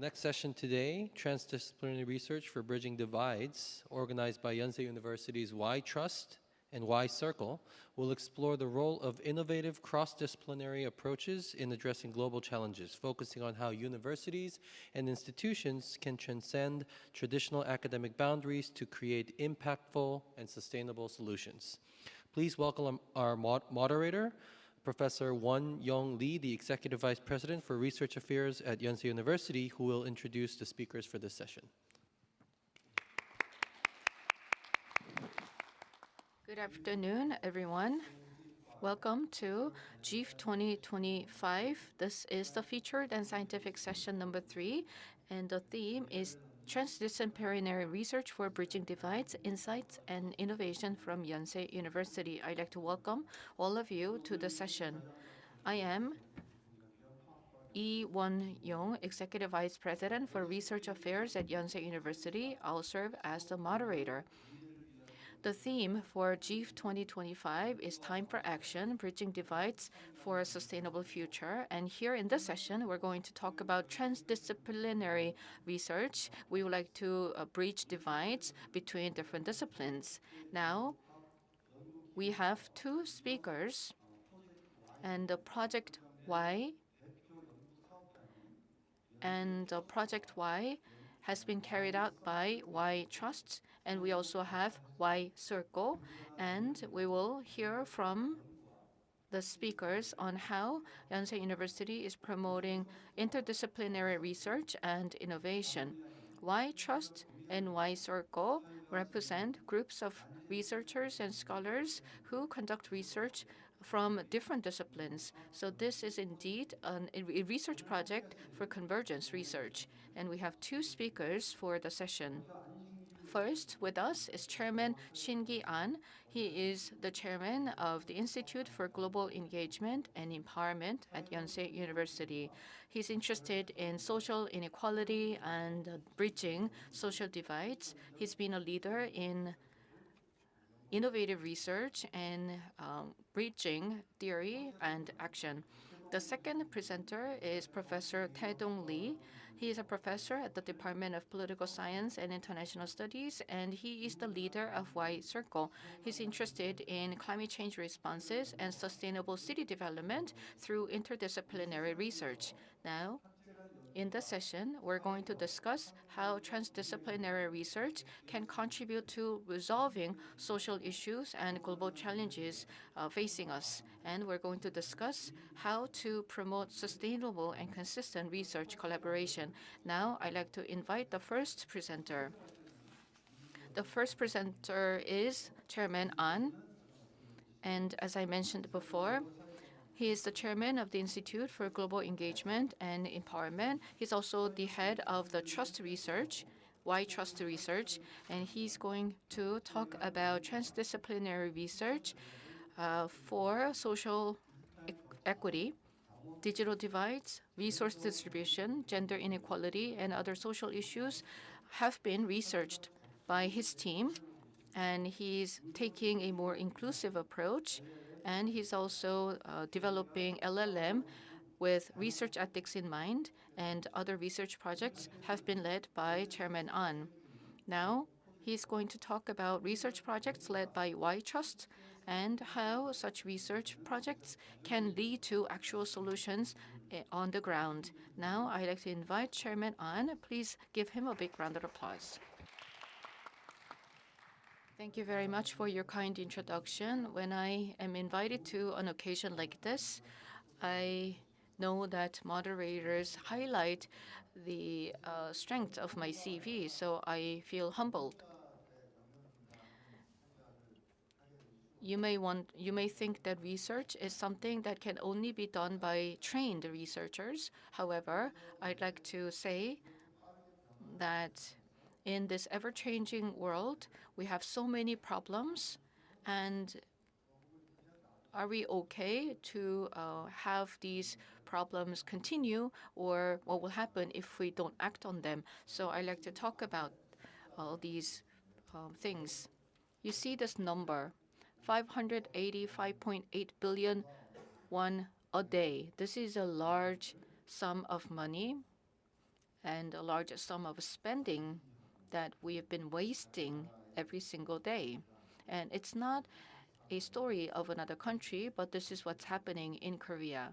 Next session today, Transdisciplinary Research for Bridging Divides, organized by Yonsei University's Y Trust and Y Circle, will explore the role of innovative cross-disciplinary approaches in addressing global challenges, focusing on how universities and institutions can transcend traditional academic boundaries to create impactful and sustainable solutions. Please welcome our moderator, Professor Won-Young Lee, the Executive Vice President for Research Affairs at Yonsei University, who will introduce the speakers for this session. Good afternoon, everyone. Welcome to GEEF 2025. This is the featured and scientific session number 3, and the theme is Transdisciplinary Research for Bridging Divides, Insights and Innovation from Yonsei University. I'd like to welcome all of you to the session. I am Lee Won-Young, Executive Vice President for Research Affairs at Yonsei University. I'll serve as the moderator. The theme for GEEF 2025 is Time for Action, Bridging Divides for a Sustainable Future. And here in this session, we're going to talk about transdisciplinary research. We would like to bridge divides between different disciplines. Now, we have 2 speakers, and the Project Y has been carried out by Y Trust, and we also have Y Circle, and we will hear from the speakers on how Yonsei University is promoting interdisciplinary research and innovation. Y Trust and Y Circle represent groups of researchers and scholars who conduct research from different disciplines. So this is indeed a research project for convergence research. And we have 2 speakers for the session. First, with us is Chairman Shin-gi An. He is the chairman of the Institute for Global Engagement and Empowerment at Yonsei University. He's interested in social inequality and bridging social divides. He's been a leader in innovative research and bridging theory and action. The second presenter is Professor Tae-dong Lee. He is a professor at the Department of Political Science and International Studies, and he is the leader of Y Circle. He's interested in climate change responses and sustainable city development through interdisciplinary research. Now, in this session, we're going to discuss how transdisciplinary research can contribute to resolving social issues and global challenges facing us. And we're going to discuss how to promote sustainable and consistent research collaboration. Now, I'd like to invite the first presenter. The first presenter is Chairman An. And as I mentioned before, he is the chairman of the Institute for Global Engagement and Empowerment. He's also the head of the Trust Research, Y Trust Research, and he's going to talk about transdisciplinary research for social equity, digital divides, resource distribution, gender inequality, and other social issues have been researched by his team, and he's taking a more inclusive approach. And he's also developing LLM with research ethics in mind, and other research projects have been led by Chairman An. Now, he's going to talk about research projects led by Y Trust and how such research projects can lead to actual solutions on the ground. Now, I'd like to invite Chairman An. Please give him a big round of applause. Thank you very much for your kind introduction. When I am invited to an occasion like this, I know that moderators highlight the strength of my CV, so I feel humbled. You may think that research is something that can only be done by trained researchers. However, I'd like to say that in this ever-changing world, we have so many problems, and are we okay to have these problems continue, or what will happen if we don't act on them? So I like to talk about all these things. You see this number, 585.8 billion won a day. This is a large sum of money, and a large sum of spending that we have been wasting every single day. And it's not a story of another country, but this is what's happening in Korea.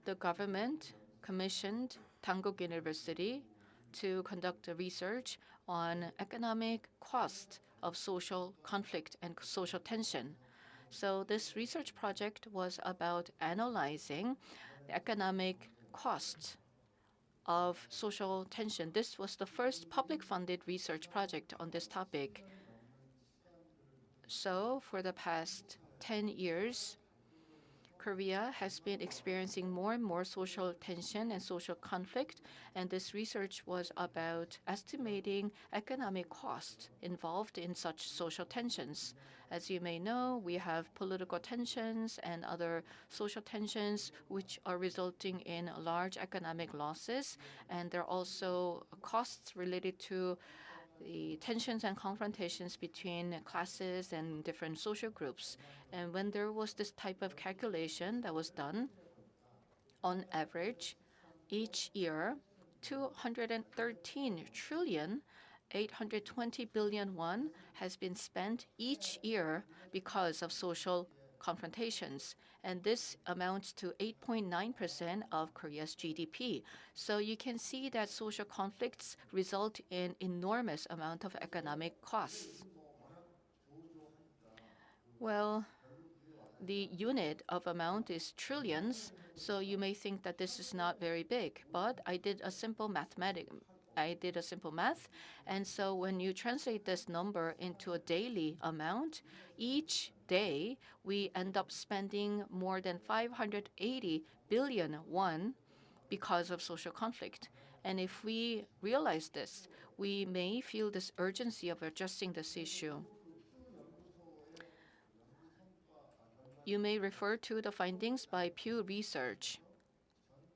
The government commissioned Dankook University to conduct a research on economic cost of social conflict and social tension. So this research project was about analyzing the economic cost of social tension. This was the first public-funded research project on this topic. So for the past 10 years, Korea has been experiencing more and more social tension and social conflict, and this research was about estimating economic cost involved in such social tensions. As you may know, we have political tensions and other social tensions which are resulting in large economic losses, and there are also costs related to the tensions and confrontations between classes and different social groups. And when there was this type of calculation that was done, on average, each year, 213 trillion 820 billion won has been spent each year because of social confrontations, and this amounts to 8.9% of Korea's GDP. So you can see that social conflicts result in enormous amount of economic costs. Well, the unit of amount is trillions, so you may think that this is not very big, but I did a simple math, and so when you translate this number into a daily amount, each day we end up spending more than 580 billion won because of social conflict. And if we realize this, we may feel this urgency of addressing this issue. You may refer to the findings by Pew Research.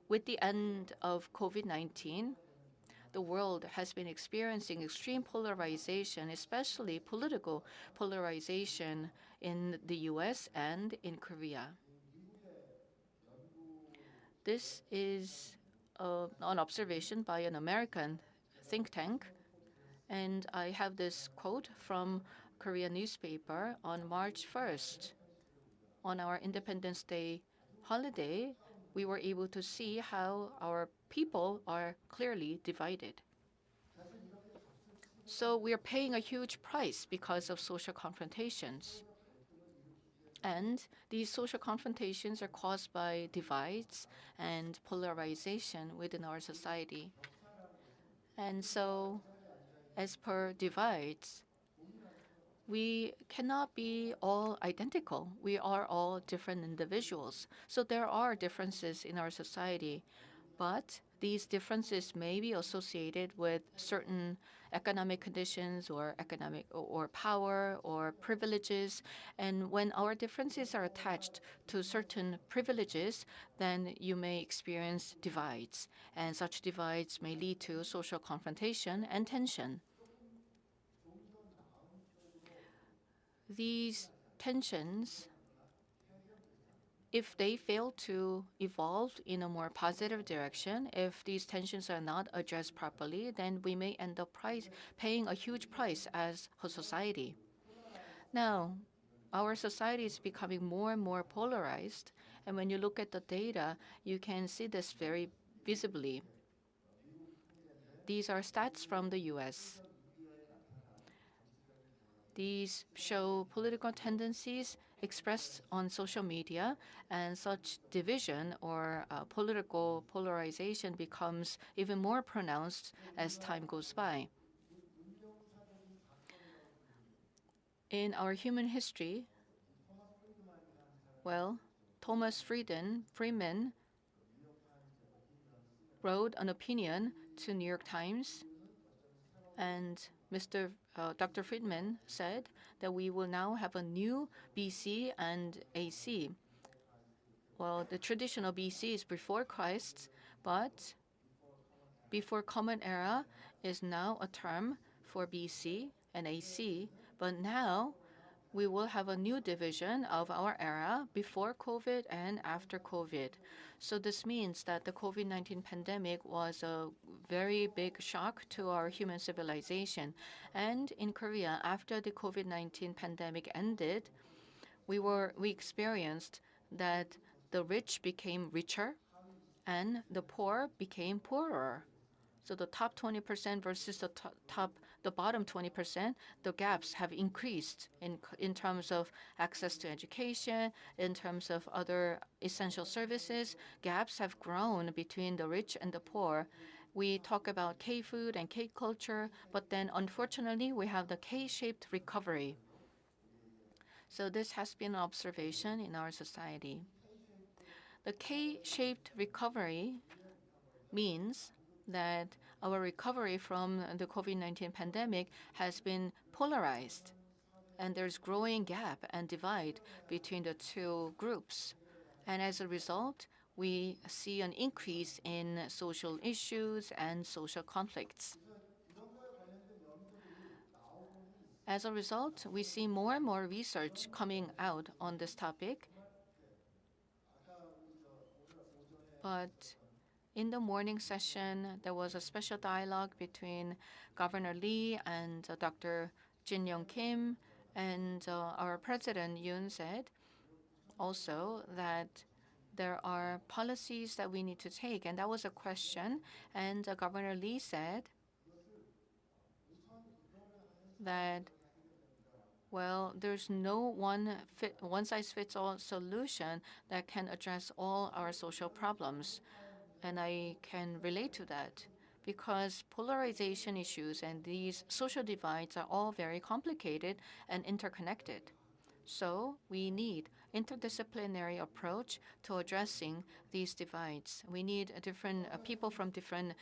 With the end of COVID-19, the world has been experiencing extreme polarization, especially political polarization in the US and in Korea. This is an observation by an American think tank, and I have this quote from Korean newspaper on March 1st. On our Independence Day holiday, we were able to see how our people are clearly divided. So we are paying a huge price because of social confrontations. And these social confrontations are caused by divides and polarization within our society. And so, as per divides, we cannot be all identical. We are all different individuals. So there are differences in our society, but these differences may be associated with certain economic conditions or economic or power or privileges. And when our differences are attached to certain privileges, then you may experience divides. And such divides may lead to social confrontation and tension. These tensions, if they fail to evolve in a more positive direction, if these tensions are not addressed properly, then we may end up paying a huge price as a society. Now, our society is becoming more and more polarized, and when you look at the data, you can see this very visibly. These are stats from the US. These show political tendencies expressed on social media, and such division or political polarization becomes even more pronounced as time goes by. In our human history, well, Thomas Friedman wrote an opinion to New York Times, and Dr. Friedman said that we will now have a new BC and AC. Well, the traditional BC is before Christ, but before Common Era is now a term for BC and AC. But now we will have a new division of our era before COVID and after COVID. So this means that the COVID-19 pandemic was a very big shock to our human civilization. And in Korea, after the COVID-19 pandemic ended, we experienced that the rich became richer and the poor became poorer. So the top 20% versus the bottom 20%, the gaps have increased in terms of access to education, in terms of other essential services. Gaps have grown between the rich and the poor. We talk about K-food and K-culture, but then unfortunately we have the K-shaped recovery. So this has been an observation in our society. The K-shaped recovery means that our recovery from the COVID-19 pandemic has been polarized, and there's growing gap and divide between the two groups. And as a result, we see an increase in social issues and social conflicts. As a result, we see more and more research coming out on this topic. But in the morning session, there was a special dialogue between Governor Lee and Dr. Jin Young Kim, and our President Yoon said also that there are policies that we need to take, and that was a question. And Governor Lee said that, well, there's no one-size-fits-all solution that can address all our social problems. And I can relate to that because polarization issues and these social divides are all very complicated and interconnected. So we need interdisciplinary approach to addressing these divides. We need different people from different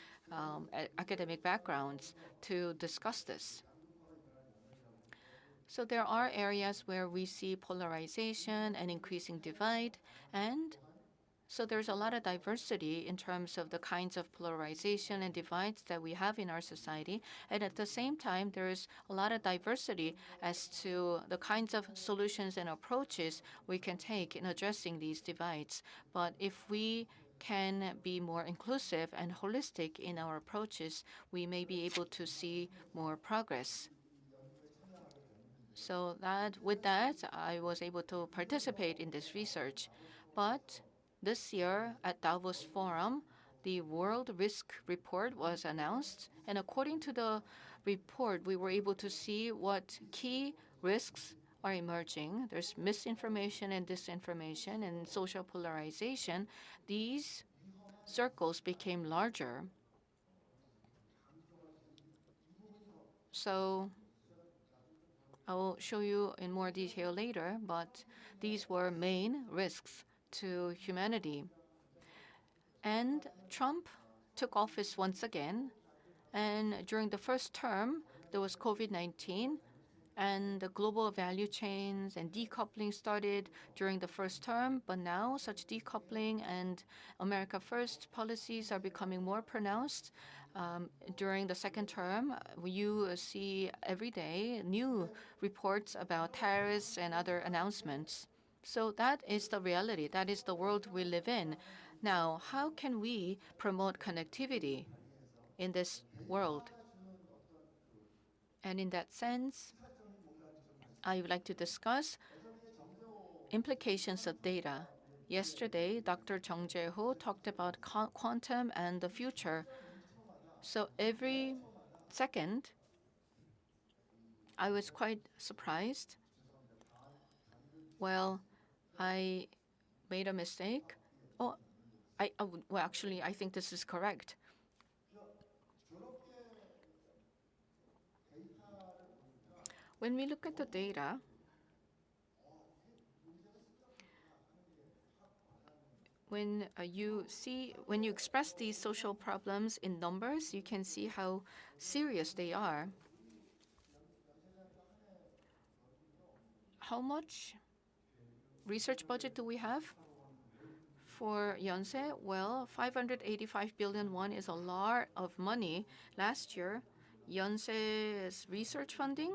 academic backgrounds to discuss this. So there are areas where we see polarization and increasing divide, and so there's a lot of diversity in terms of the kinds of polarization and divides that we have in our society. And at the same time, there's a lot of diversity as to the kinds of solutions and approaches we can take in addressing these divides. But if we can be more inclusive and holistic in our approaches, we may be able to see more progress. So with that, I was able to participate in this research. But this year at Davos Forum, the World Risk Report was announced. And according to the report, we were able to see what key risks are emerging. There's misinformation and disinformation and social polarization. These circles became larger. So I will show you in more detail later, but these were main risks to humanity. And Trump took office once again, and during the first term, there was COVID-19, and the global value chains and decoupling started during the first term, but now such decoupling and America First policies are becoming more pronounced. During the second term, you see every day new reports about tariffs and other announcements. So that is the reality. That is the world we live in. Now, how can we promote connectivity in this world? And in that sense, I would like to discuss implications of data. Yesterday, Dr. Jung Jae-ho talked about quantum and the future. So every second, I was quite surprised. Well, I made a mistake. Well, actually, I think this is correct. When we look at the data, when you express these social problems in numbers, you can see how serious they are. How much research budget do we have for Yonsei? Well, 585 billion won is a lot of money. Last year, Yonsei's research funding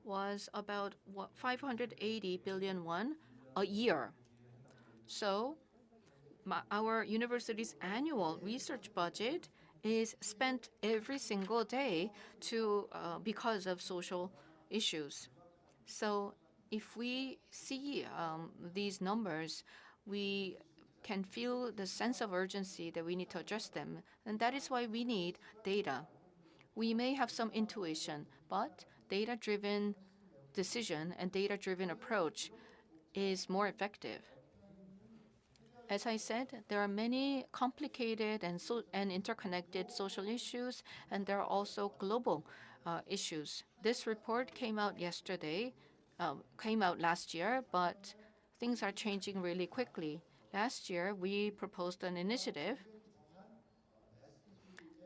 was about 580 billion won a year. So our university's annual research budget is spent every single day because of social issues. So if we see these numbers, we can feel the sense of urgency that we need to address them. And that is why we need data. We may have some intuition, but data-driven decision and data-driven approach is more effective. As I said, there are many complicated and interconnected social issues, and there are also global issues. This report came out last year, but things are changing really quickly. Last year, we proposed an initiative,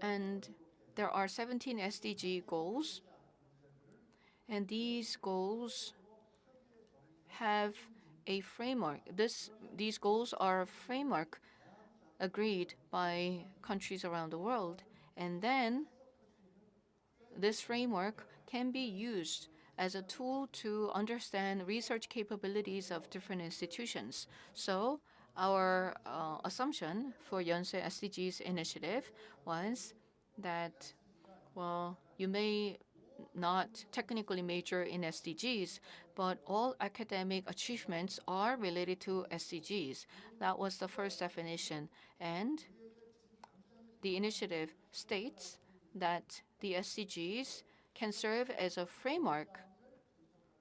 and there are 17 SDG goals, and these goals have a framework. These goals are a framework agreed by countries around the world, and then this framework can be used as a tool to understand research capabilities of different institutions. So our assumption for Yonsei SDGs initiative was that, well, you may not technically major in SDGs, but all academic achievements are related to SDGs. That was the first definition. And the initiative states that the SDGs can serve as a framework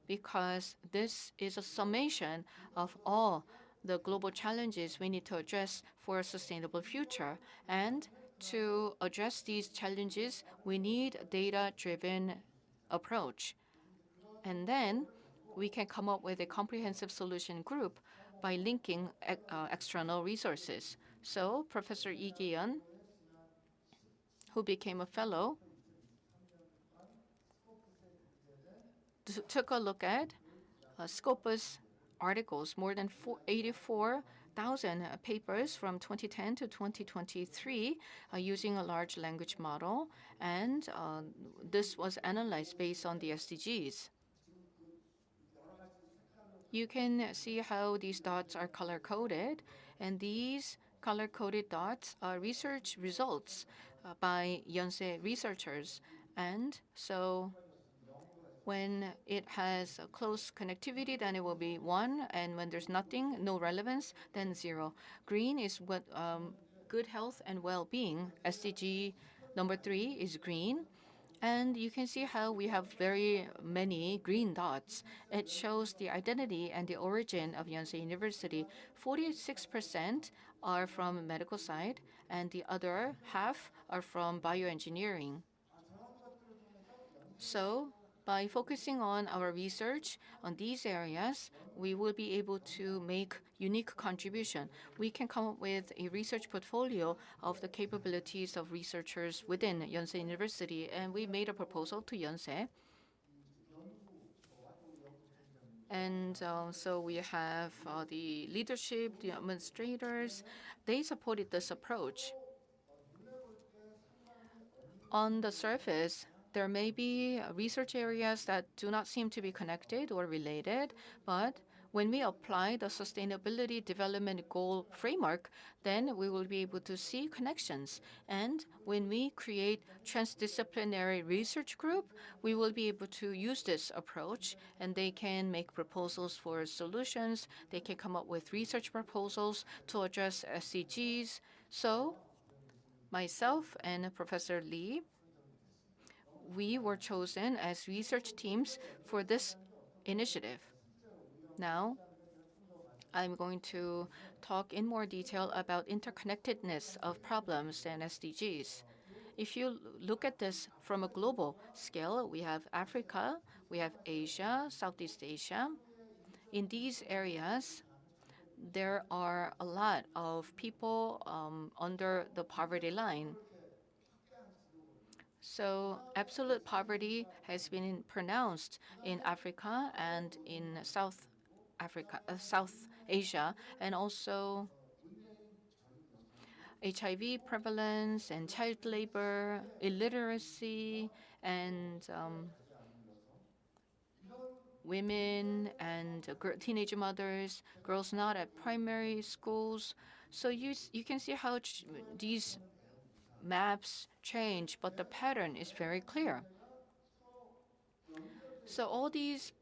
because this is a summation of all the global challenges we need to address for a sustainable future. And to address these challenges, we need a data-driven approach. And then we can come up with a comprehensive solution group by linking external resources. So Professor Lee Gi-yeon, who became a fellow, took a look at Scopus articles, more than 84,000 papers from 2010 to 2023 using a large language model, and this was analyzed based on the SDGs. You can see how these dots are color-coded, and these color-coded dots are research results by Yonsei researchers. And so when it has a close connectivity, then it will be 1, and when there's nothing, no relevance, then 0. Green is what good health and well-being. SDG number 3 is green. And you can see how we have very many green dots. It shows the identity and the origin of Yonsei University. 46% are from medical side, and the other half are from bioengineering. So by focusing on our research on these areas, we will be able to make unique contribution. We can come up with a research portfolio of the capabilities of researchers within Yonsei University, and we made a proposal to Yonsei. And so we have the leadership, the administrators. They supported this approach. On the surface, there may be research areas that do not seem to be connected or related, but when we apply the Sustainability Development Goal framework, then we will be able to see connections. And when we create transdisciplinary research group, we will be able to use this approach, and they can make proposals for solutions. They can come up with research proposals to address SDGs. So myself and Professor Lee, we were chosen as research teams for this initiative. Now, I'm going to talk in more detail about interconnectedness of problems and SDGs. If you look at this from a global scale, we have Africa, we have Asia, Southeast Asia. In these areas, there are a lot of people under the poverty line. So absolute poverty has been pronounced in Africa and in South Asia, and also HIV prevalence and child labor, illiteracy, and women and teenage mothers, girls not at primary schools. So you can see how these maps change, but the pattern is very clear. So all these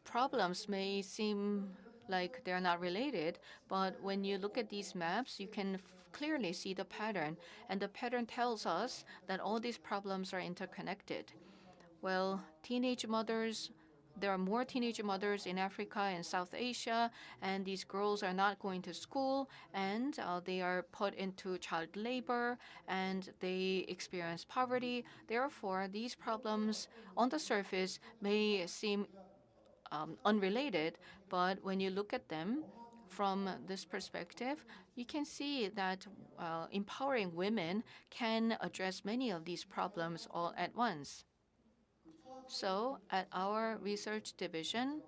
problems may seem like they're not related, but when you look at these maps, you can clearly see the pattern, and the pattern tells us that all these problems are interconnected. Well, teenage mothers, there are more teenage mothers in Africa and South Asia, and these girls are not going to school, and they are put into child labor, and they experience poverty. Therefore, these problems on the surface may seem unrelated, but when you look at them from this perspective, you can see that empowering women can address many of these problems all at once. So at our research division,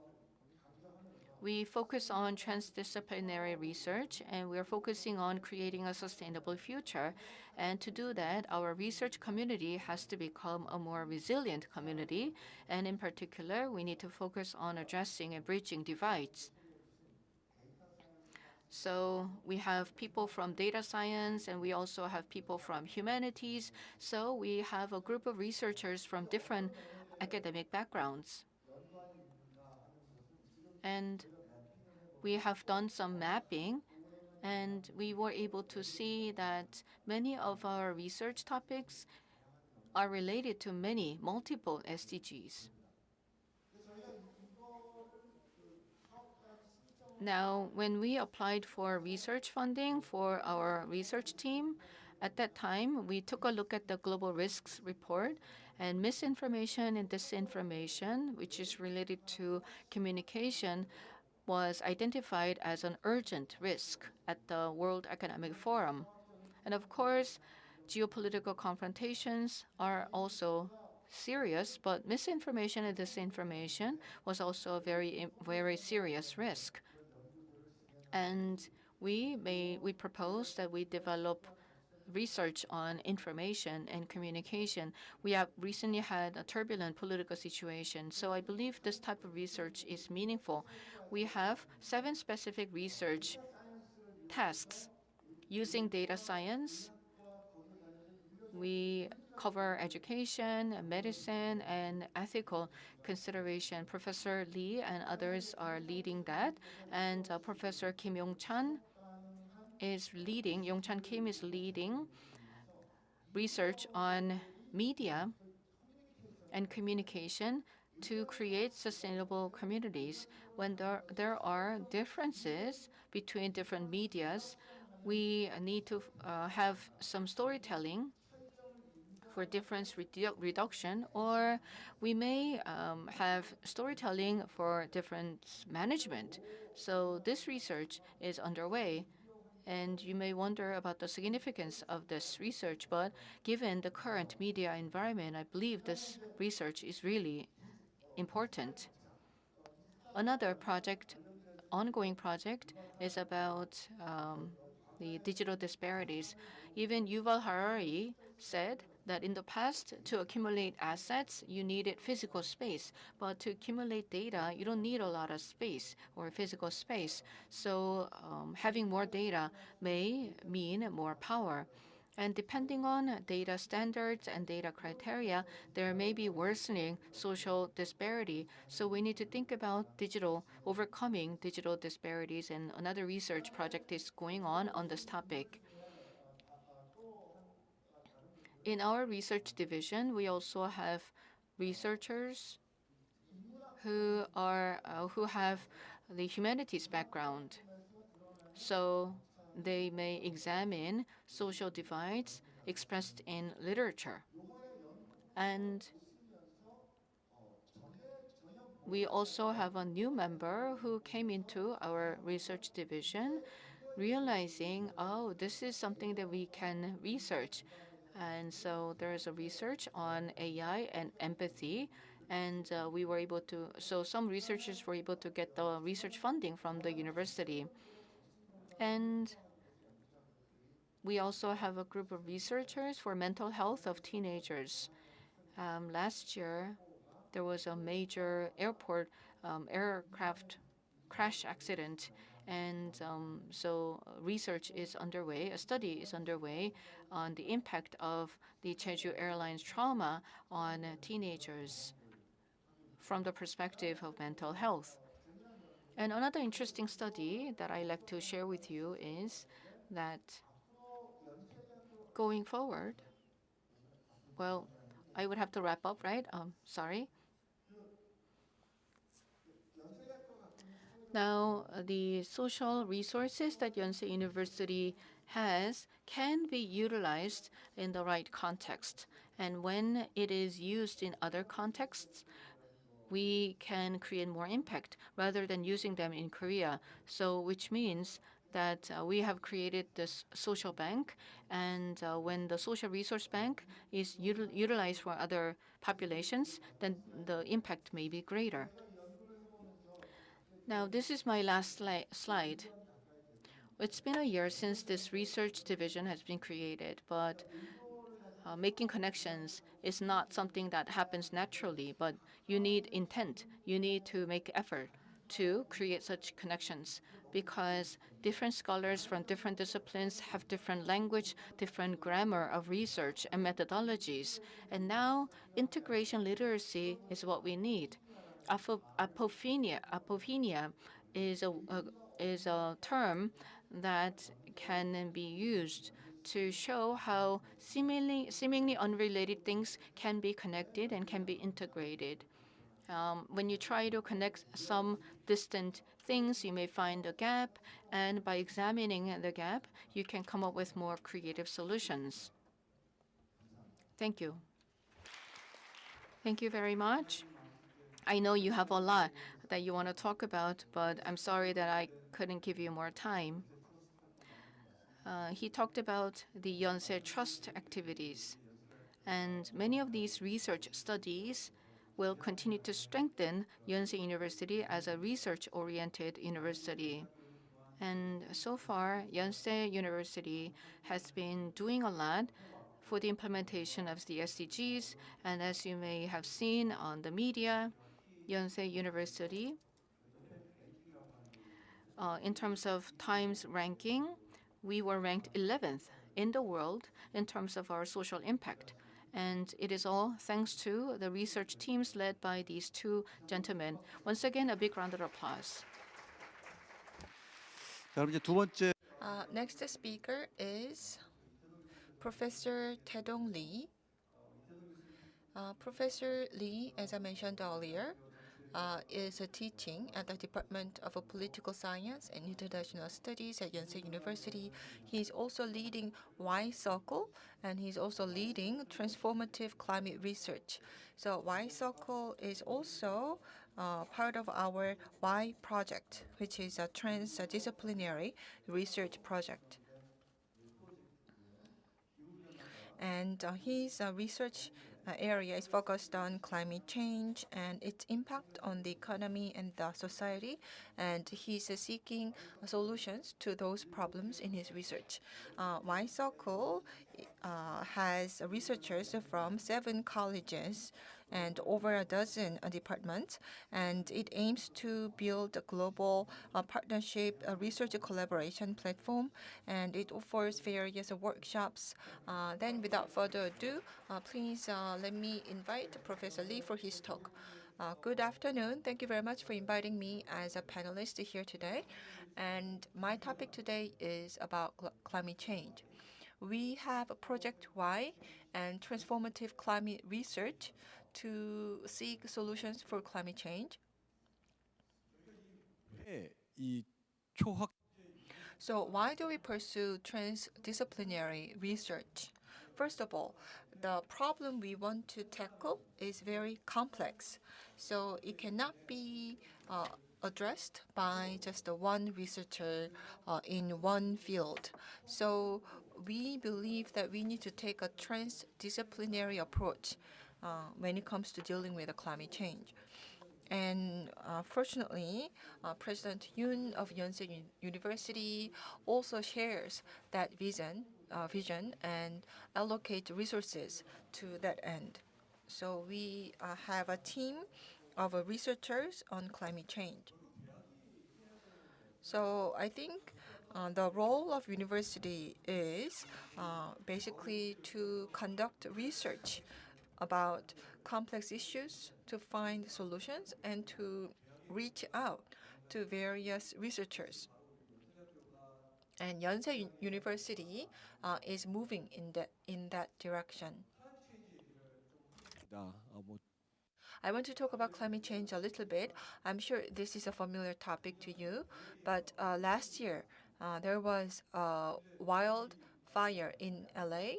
we focus on transdisciplinary research, and we are focusing on creating a sustainable future. And to do that, our research community has to become a more resilient community. And in particular, we need to focus on addressing and bridging divides. So we have people from data science, and we also have people from humanities. So we have a group of researchers from different academic backgrounds. And we have done some mapping, and we were able to see that many of our research topics are related to multiple SDGs. Now, when we applied for research funding for our research team, at that time, we took a look at the global risks report, and misinformation and disinformation, which is related to communication, was identified as an urgent risk at the World Economic Forum. And of course, geopolitical confrontations are also serious, but misinformation and disinformation was also a very serious risk. And we propose that we develop research on information and communication. We have recently had a turbulent political situation, so I believe this type of research is meaningful. We have 7 specific research tasks. Using data science, we cover education, medicine, and ethical consideration. Professor Lee and others are leading that, and Professor Kim Yong-chan Kim is leading research on media and communication to create sustainable communities. When there are differences between different medias, we need to have some storytelling for difference reduction, or we may have storytelling for difference management. So this research is underway. And you may wonder about the significance of this research, but given the current media environment, I believe this research is really important. Another ongoing project, is about the digital disparities. Even Yuval Harari said that in the past, to accumulate assets, you needed physical space. But to accumulate data, you don't need a lot of space or physical space. So having more data may mean more power. And depending on data standards and data criteria, there may be worsening social disparity. So we need to think about overcoming digital disparities, and another research project is going on this topic. In our research division, we also have researchers who have the humanities background. So they may examine social divides expressed in literature. And we also have a new member who came into our research division, realizing, oh, this is something that we can research. And so there is a research on AI and empathy, and so some researchers were able to get the research funding from the university. And we also have a group of researchers for mental health of teenagers. Last year, there was a major aircraft crash accident. And so research is underway, a study is underway on the impact of the Jeju Airlines trauma on teenagers from the perspective of mental health. And another interesting study that I like to share with you is that going forward, well, I would have to wrap up, right? Sorry. Now, the social resources that Yonsei University has can be utilized in the right context. And when it is used in other contexts, we can create more impact rather than using them in Korea. So, which means that we have created this social bank, and when the social resource bank is utilized for other populations, then the impact may be greater. Now, this is my last slide. It's been a year since this research division has been created, but making connections is not something that happens naturally, but you need intent. You need to make effort to create such connections, because different scholars from different disciplines have different language, different grammar of research and methodologies. And now integration literacy is what we need. Apophenia is a term that can be used to show how seemingly unrelated things can be connected and can be integrated. When you try to connect some distant things, you may find a gap, and by examining the gap, you can come up with more creative solutions. Thank you. Thank you very much. I know you have a lot that you want to talk about, but I'm sorry that I couldn't give you more time. He talked about the Yonsei Trust activities, and many of these research studies will continue to strengthen Yonsei University as a research-oriented university. And so far, Yonsei University has been doing a lot for the implementation of the SDGs, and as you may have seen on the media, Yonsei University, in terms of Times ranking, we were ranked 11th in the world in terms of our social impact. And it is all thanks to the research teams led by these two gentlemen. Once again, a big round of applause. Next speaker is Professor Taedong Lee. Professor Lee, as I mentioned earlier, is teaching at the Department of Political Science and International Studies at Yonsei University. He's also leading Y Circle, and he's also leading transformative climate research. So Y Circle is also part of our Y project, which is a transdisciplinary research project. And his research area is focused on climate change and its impact on the economy and the society, and he's seeking solutions to those problems in his research. Y Circle has researchers from 7 colleges and over a dozen departments, and it aims to build a global partnership research collaboration platform, and it offers various workshops. Then without further ado, please let me invite Professor Lee for his talk. Good afternoon. Thank you very much for inviting me as a panelist here today. And my topic today is about climate change. We have a Project Y and transformative climate research to seek solutions for climate change. So why do we pursue transdisciplinary research? First of all, the problem we want to tackle is very complex, so it cannot be addressed by just one researcher in one field. So we believe that we need to take a transdisciplinary approach when it comes to dealing with climate change. And fortunately, President Yoon of Yonsei University also shares that vision and allocate resources to that end. So we have a team of researchers on climate change. So I think the role of university is basically to conduct research about complex issues, to find solutions, and to reach out to various researchers. And Yonsei University is moving in that direction. I want to talk about climate change a little bit. I'm sure this is a familiar topic to you, but last year there was a wildfire in LA.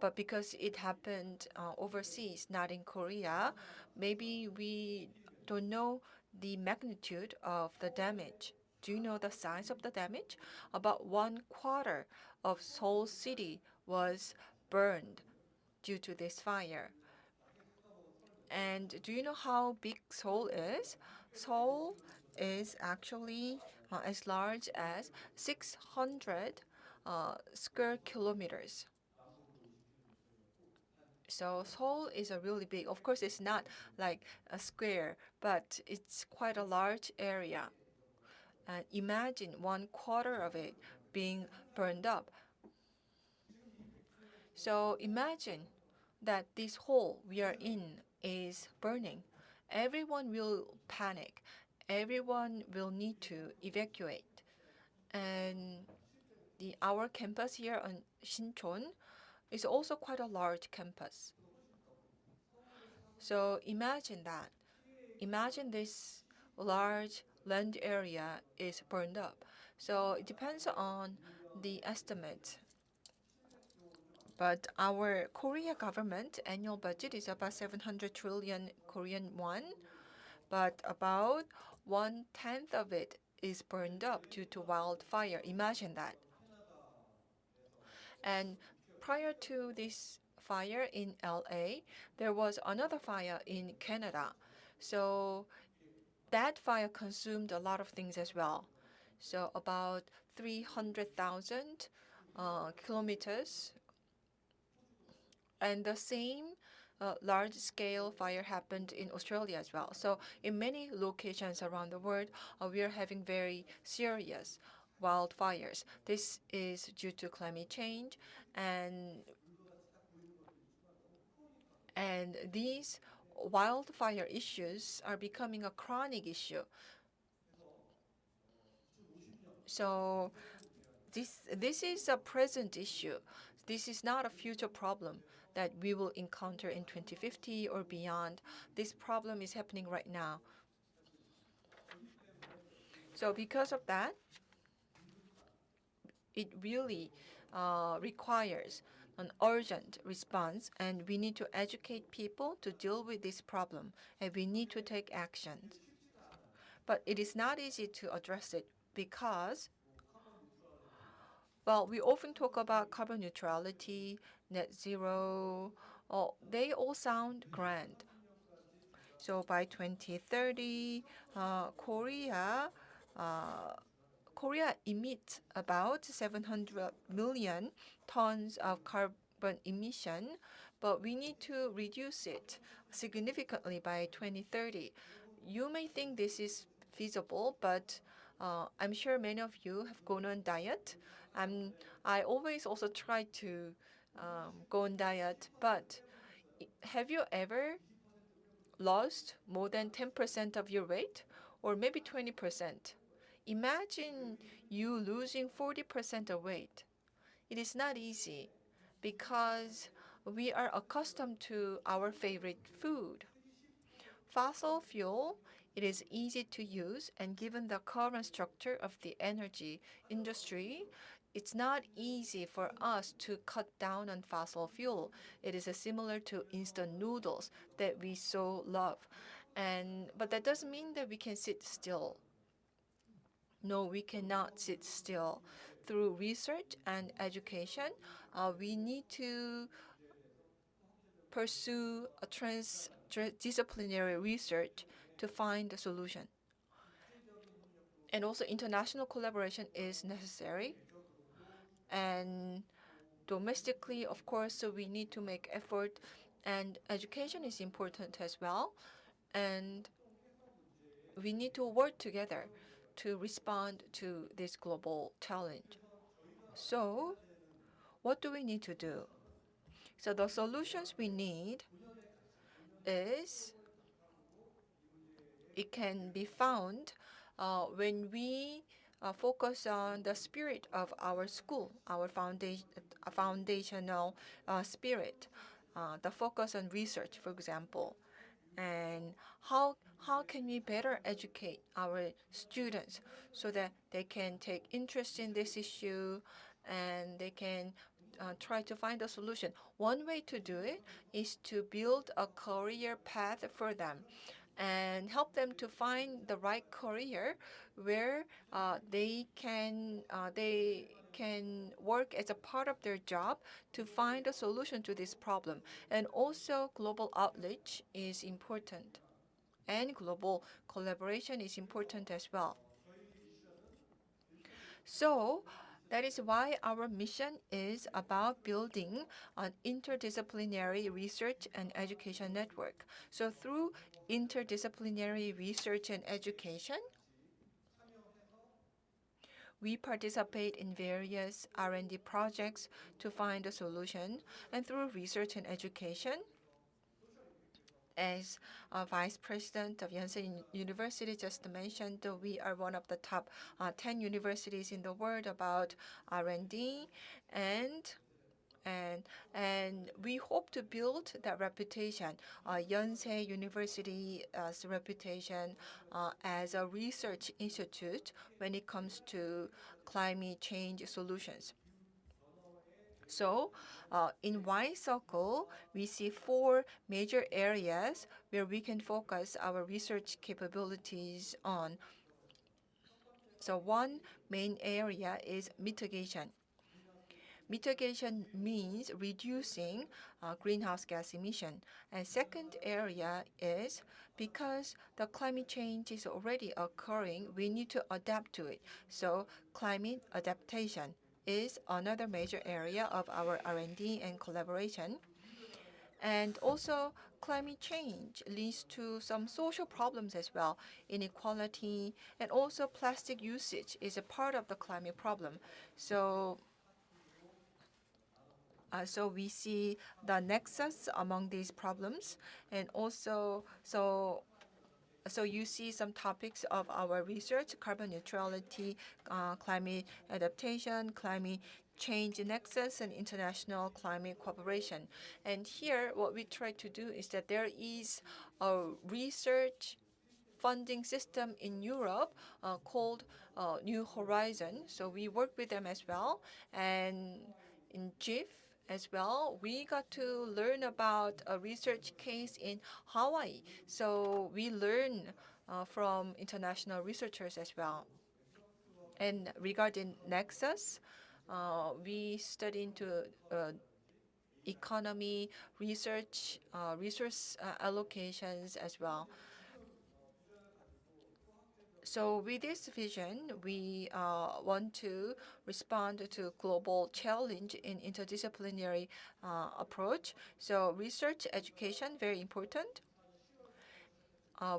But because it happened overseas, not in Korea, maybe we don't know the magnitude of the damage. Do you know the size of the damage? About 1/4 of Seoul City was burned due to this fire. And do you know how big Seoul is? Seoul is actually as large as 600 square kilometers. So Seoul is a really big, of course it's not like a square, but it's quite a large area. And imagine 1/4 of it being burned up. So imagine that this hole we are in is burning. Everyone will panic. Everyone will need to evacuate. And our campus here on Sinchon is also quite a large campus. So imagine that. Imagine this large land area is burned up. So it depends on the estimate. But our Korea government annual budget is about 700 trillion Korean won, but about 1/10 of it is burned up due to wildfire. Imagine that. And prior to this fire in LA, there was another fire in Canada. So that fire consumed a lot of things as well. So about 300,000 kilometers. And the same large-scale fire happened in Australia as well. So in many locations around the world, we are having very serious wildfires. This is due to climate change, and these wildfire issues are becoming a chronic issue. So this is a present issue. This is not a future problem that we will encounter in 2050 or beyond. This problem is happening right now. So because of that, it really requires an urgent response, and we need to educate people to deal with this problem, and we need to take actions. But it is not easy to address it because, well, we often talk about carbon neutrality, net zero. Oh, they all sound grand. So by 2030, Korea emits about 700 million tons of carbon emission, but we need to reduce it significantly by 2030. You may think this is feasible, but I'm sure many of you have gone on diet. I always also try to go on diet, but have you ever lost more than 10% of your weight, or maybe 20%? Imagine you losing 40% of weight. It is not easy because we are accustomed to our favorite food. Fossil fuel, it is easy to use, and given the current structure of the energy industry, it's not easy for us to cut down on fossil fuel. It is similar to instant noodles that we so love. But that doesn't mean that we can sit still. No, we cannot sit still. Through research and education, we need to pursue a transdisciplinary research to find a solution. And also international collaboration is necessary. And domestically, of course, so we need to make effort And education is important as well. And we need to work together to respond to this global challenge. So, what do we need to do? So the solutions we need is it can be found when we focus on the spirit of our school, our foundational spirit, the focus on research, for example, and how can we better educate our students so that they can take interest in this issue and they can try to find a solution. One way to do it is to build a career path for them and help them to find the right career where they can work as a part of their job to find a solution to this problem. And also global outreach is important. And global collaboration is important as well. So that is why our mission is about building an interdisciplinary research and education network. So through interdisciplinary research and education, we participate in various R&D projects to find a solution. And through research and education, as Vice President of Yonsei University just mentioned, we are one of the top 10 universities in the world about R&D, and we hope to build that reputation, Yonsei University's reputation as a research institute when it comes to climate change solutions. So in Y Circle, we see 4 major areas where we can focus our research capabilities on. So one main area is mitigation. Mitigation means reducing greenhouse gas emission. And second area is because the climate change is already occurring, we need to adapt to it. So climate adaptation is another major area of our R&D and collaboration. And also, climate change leads to some social problems as well. Inequality and also plastic usage is a part of the climate problem. So we see the nexus among these problems, and also so you see some topics of our research: carbon neutrality, climate adaptation, climate change nexus, and international climate cooperation. And here, what we try to do is that there is a research funding system in Europe called New Horizon. So we work with them as well. And in GEEF as well, we got to learn about a research case in Hawaii. So we learn from international researchers as well. And regarding Nexus, we study into economy, research, resource allocations as well. So with this vision, we want to respond to global challenge in interdisciplinary approach. So research education, very important.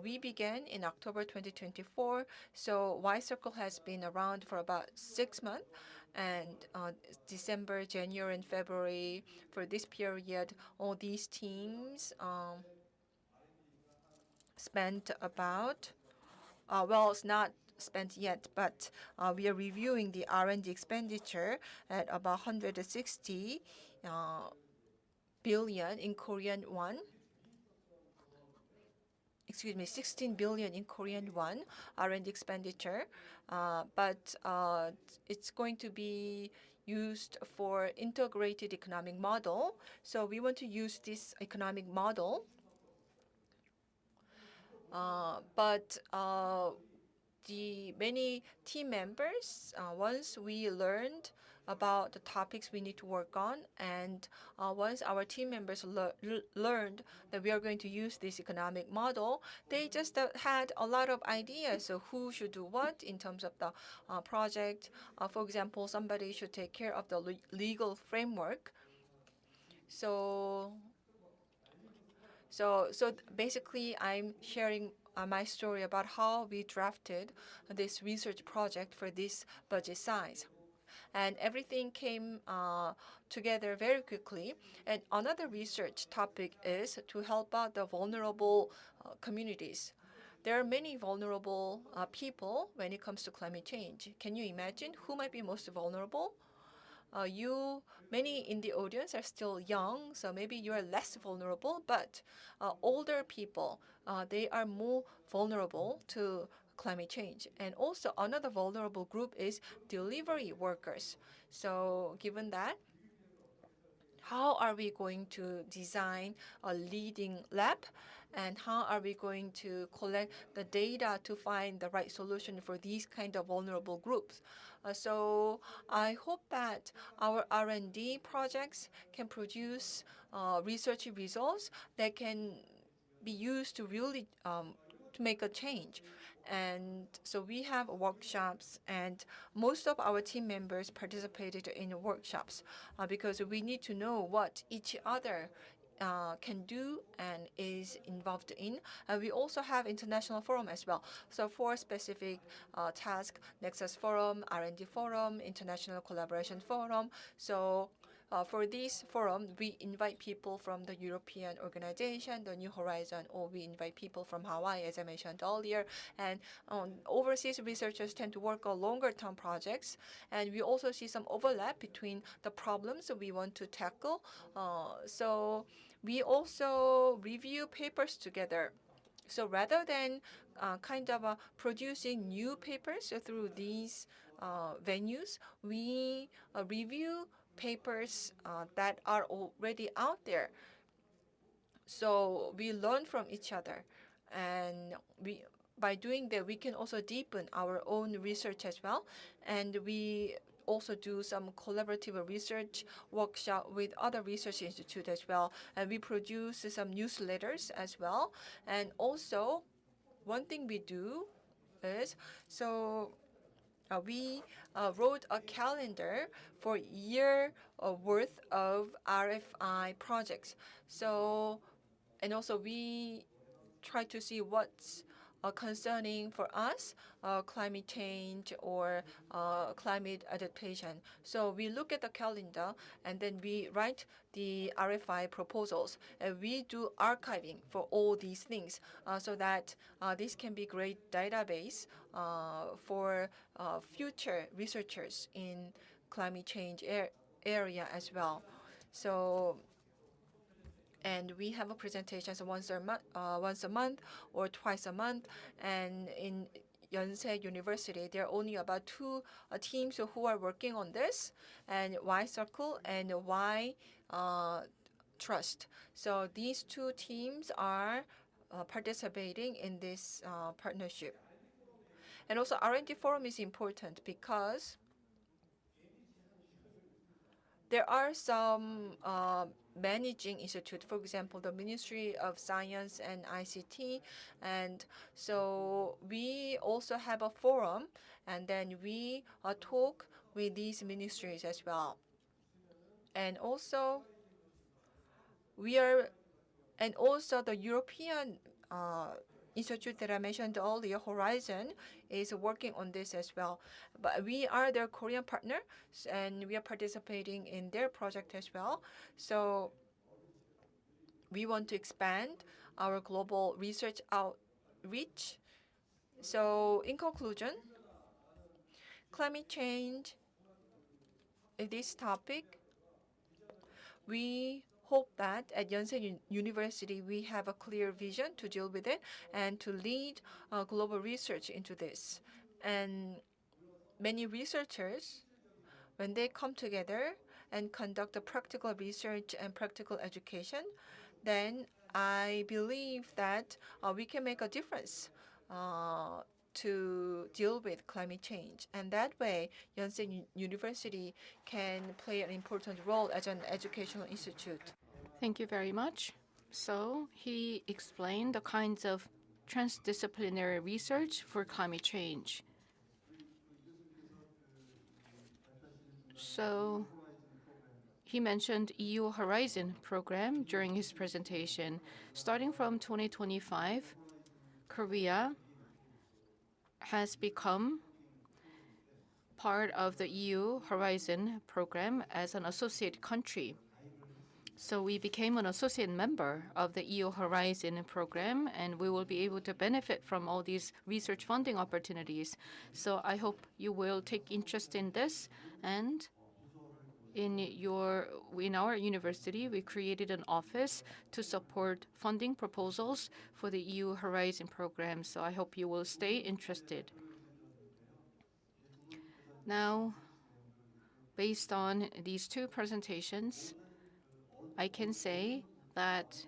We began in October 2024. So Y Circle has been around for about 6 months. And December, January, and February, for this period, all these teams spent about well, it's not spent yet, but we are reviewing the R&D expenditure at about 160 billion in Korean won. Excuse me, 16 billion in Korean won R&D expenditure, but it's going to be used for integrated economic model. So we want to use this economic model. But the many team members, once we learned about the topics we need to work on, and once our team members learned that we are going to use this economic model, they just had a lot of ideas. So who should do what in terms of the project. For example, somebody should take care of the legal framework. So So basically, I'm sharing my story about how we drafted this research project for this budget size. And everything came together very quickly. And another research topic is to help out the vulnerable communities. There are many vulnerable people when it comes to climate change. Can you imagine who might be most vulnerable? Many in the audience are still young, so maybe you are less vulnerable, but older people, they are more vulnerable to climate change. And also another vulnerable group is delivery workers. So given that, how are we going to design a leading lab, and how are we going to collect the data to find the right solution for these kind of vulnerable groups? So I hope that our R&D projects can produce research results that can be used to really to make a change. And so we have workshops, and most of our team members participated in workshops because we need to know what each other can do and is involved in. And we also have international forum as well. So for specific task, Nexus Forum, R&D Forum, International Collaboration Forum. So for this forum, we invite people from the European organization, the New Horizon, or we invite people from Hawaii, as I mentioned earlier. And overseas researchers tend to work on longer-term projects. And we also see some overlap between the problems that we want to tackle. So we also review papers together. So rather than producing new papers through these venues, we review papers that are already out there. So we learn from each other, and by doing that, we can also deepen our own research as well. And we also do some collaborative research workshop with other research institutes as well. And we produce some newsletters as well. And also, one thing we do is, we wrote a calendar for year worth of RFI projects. So, and also we try to see what's concerning for us, climate change or climate adaptation. So we look at the calendar, and then we write the RFI proposals, and we do archiving for all these things so that this can be great database for future researchers in climate change area as well. So, and we have a presentations once a month or twice a month. And in Yonsei University, there are only about 2 teams who are working on this, and Y Circle and Y Trust. So these 2 teams are participating in this partnership. And also R&D Forum is important because there are some managing institute, for example, the Ministry of Science and ICT. And so we also have a forum, and then we talk with these ministries as well. And also, the European institute that I mentioned earlier, Horizon, is working on this as well. But we are their Korean partner, and we are participating in their project as well. So we want to expand our global research outreach. So in conclusion, climate change is this topic. We hope that at Yonsei University we have a clear vision to deal with it and to lead global research into this. And many researchers, when they come together and conduct a practical research and practical education, then I believe that we can make a difference to deal with climate change. And that way, Yonsei University can play an important role as an educational institute. Thank you very much. So he explained the kinds of transdisciplinary research for climate change. So he mentioned EU Horizon program during his presentation. Starting from 2025, Korea has become part of the EU Horizon program as an associate country. So we became an associate member of the EU Horizon program, and we will be able to benefit from all these research funding opportunities. So I hope you will take interest in this. And in our university, we created an office to support funding proposals for the EU Horizon program. So I hope you will stay interested. Now, based on these two presentations, I can say that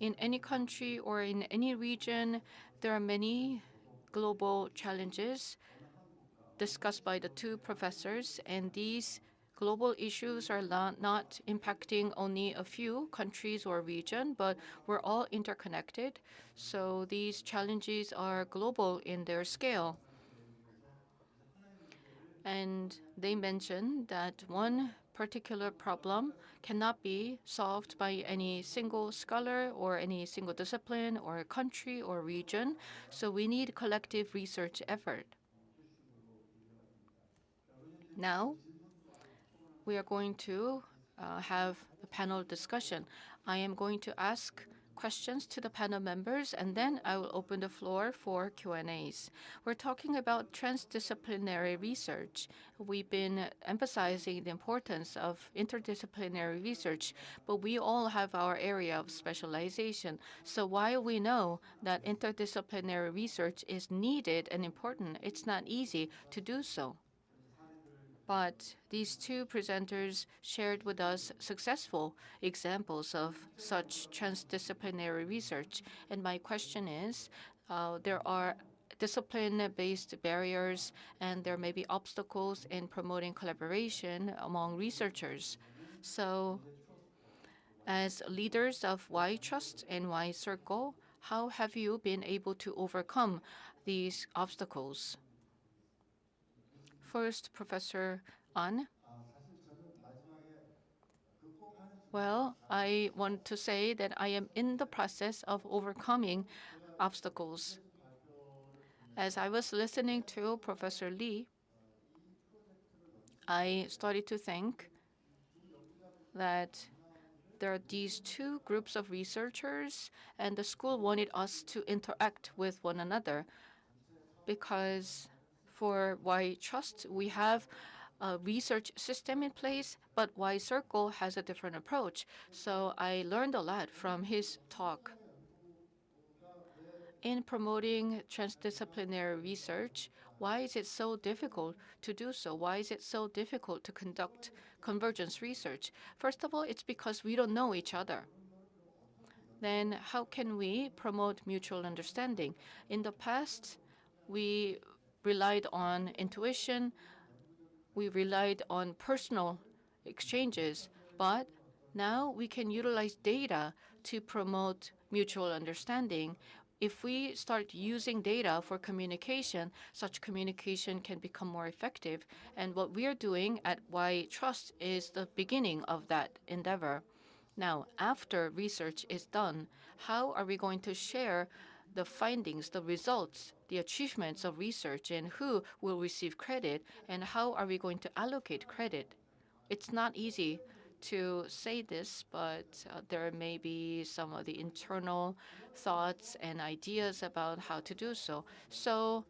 in any country or in any region, there are many global challenges discussed by the two professors, and these global issues are not impacting only a few countries or region, but we're all interconnected. So these challenges are global in their scale. And they mentioned that one particular problem cannot be solved by any single scholar or any single discipline or country or region. So we need collective research effort. Now, we are going to have a panel discussion. I am going to ask questions to the panel members, and then I will open the floor for Q&As. We're talking about transdisciplinary research. We've been emphasizing the importance of interdisciplinary research, but we all have our area of specialization. So while we know that interdisciplinary research is needed and important, it's not easy to do so. But these two presenters shared with us successful examples of such transdisciplinary research. And my question is, there are discipline-based barriers, and there may be obstacles in promoting collaboration among researchers. So as leaders of Y Trust and Y Circle, how have you been able to overcome these obstacles? First, Professor An. Well, I want to say that I am in the process of overcoming obstacles. As I was listening to Professor Lee, I started to think that there are these two groups of researchers, and the school wanted us to interact with one another because for Y Trust, we have a research system in place, but Y Circle has a different approach. So I learned a lot from his talk. In promoting transdisciplinary research, why is it so difficult to do so? Why is it so difficult to conduct convergence research? First of all, it's because we don't know each other. Then how can we promote mutual understanding? In the past, we relied on intuition, we relied on personal exchanges, but now we can utilize data to promote mutual understanding. If we start using data for communication, such communication can become more effective. And what we are doing at Y Trust is the beginning of that endeavor. Now, after research is done, how are we going to share the findings, the results, the achievements of research, and who will receive credit, and how are we going to allocate credit? It's not easy to say this, but there may be some of the internal thoughts and ideas about how to do so. So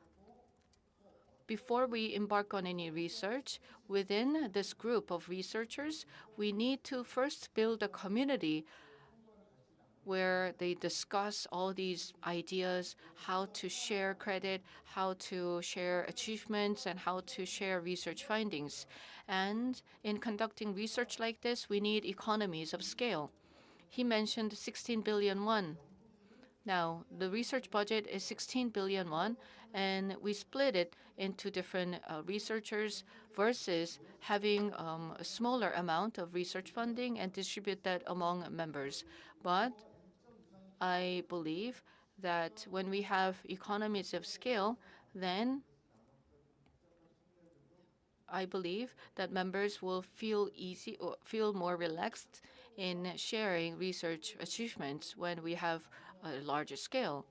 before we embark on any research, within this group of researchers, we need to first build a community where they discuss all these ideas, how to share credit, how to share achievements, and how to share research findings. And in conducting research like this, we need economies of scale. He mentioned 16 billion won. Now, the research budget is 16 billion won, and we split it into different researchers versus having a smaller amount of research funding and distribute that among members. But I believe that when we have economies of scale, then I believe that members will feel easy or feel more relaxed in sharing research achievements when we have a larger scale.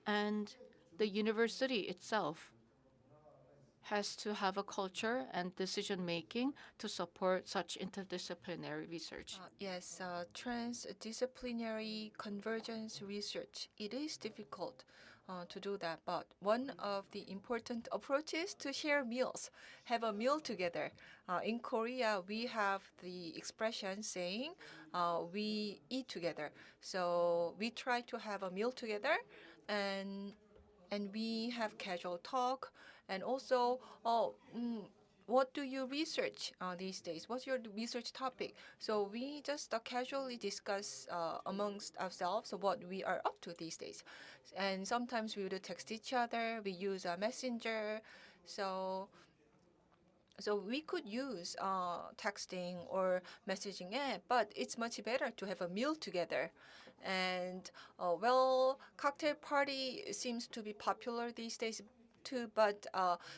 And the university itself has to have a culture and decision making to support such interdisciplinary research. Yes, transdisciplinary convergence research. It is difficult to do that, but one of the important approaches to share meals, have a meal together. In Korea, we have the expression saying we eat together. So we try to have a meal together, and we have casual talk, and also what do you research these days? What's your research topic? So we just casually discuss amongst ourselves what we are up to these days. And sometimes we would text each other. We use a messenger. So we could use texting or messaging app, but it's much better to have a meal together. And cocktail party seems to be popular these days too, but